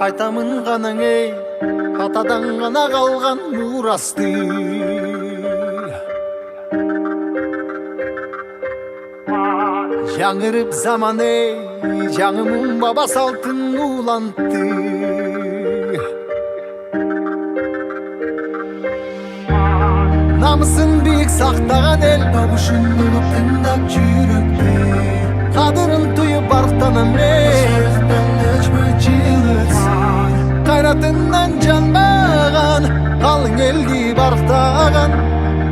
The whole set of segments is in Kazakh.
Айтамын ғанаң ей, атадан ғана қалған мурасты. Жаңырып заман ей, жаңымын баба салтын улантты. Намысын биік сақтаған ел, бабушын ұлып тыңдап жүректе. Қадырын түйіп барықтанам ей, қайратынан жанбаған, қалың елді барықтаған.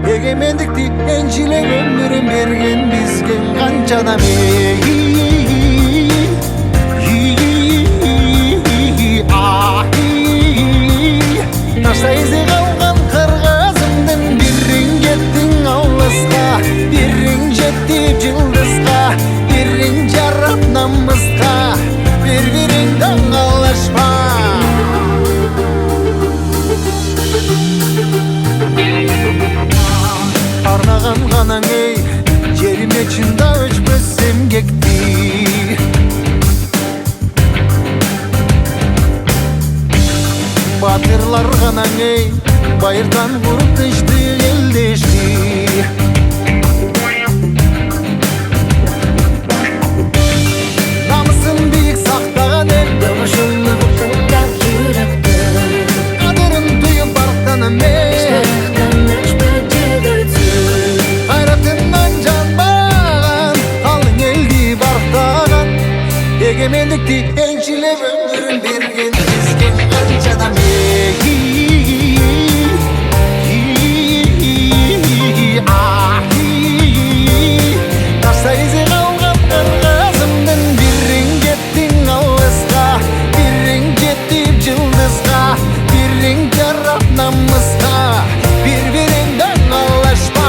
Егемендікті еншілеп өмірін берген бізген қаншадам ей. Ташта ізі қалған қырғызымдың, бірін кеттің ауызға, бірін жеттіп жылдызға, бірін жарап намысқа, бір-біріңді қалашпа. Арнаған ғанаң ей, жеріме чында өшпес емгекті. Батырлар ғанаң ей, байырдан құрып тышты елдешті. Намысын биік сақтаған ел, дымышылып тыңдап жүректі. Қадырын түйіп барықтанам ей, қайратынан жанбаған, қалың елді барықтаған. Егемендікті еншілеп өмірін берген бізген қаншадам ей. Ташта ізі қалған қырғызымдың, бірін кеттің ауызға, бірін жеттіп жылдызға, бірін жарап намысқа, бір-біріңді қалашпа.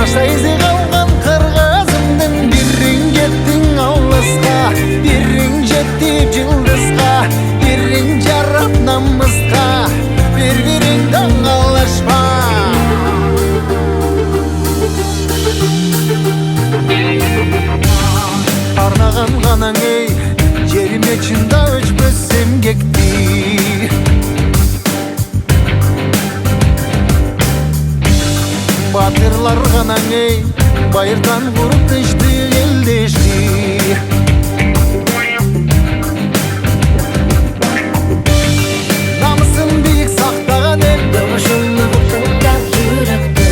Ташта ізі қалған қырғызымдың, бірін кеттің ауызға, бірін жеттіп жылдызға, бірін жарап намысқа, бір-біріңді қалашпа. Арнаған ғанаң ей, жеріме чында өшпес емгекті. Батырлар ғанаң ей, байырдан құрып тышты елдешті. Намысын биік сақтаған ел, дымышылып тыңдап жүректі.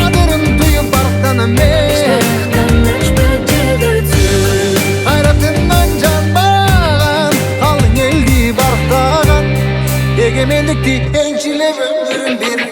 Қадырын түйіп барықтанам ей, қайратынан жанбаған, қалың елді барықтаған. Егемендікті еншілеп өмірін берген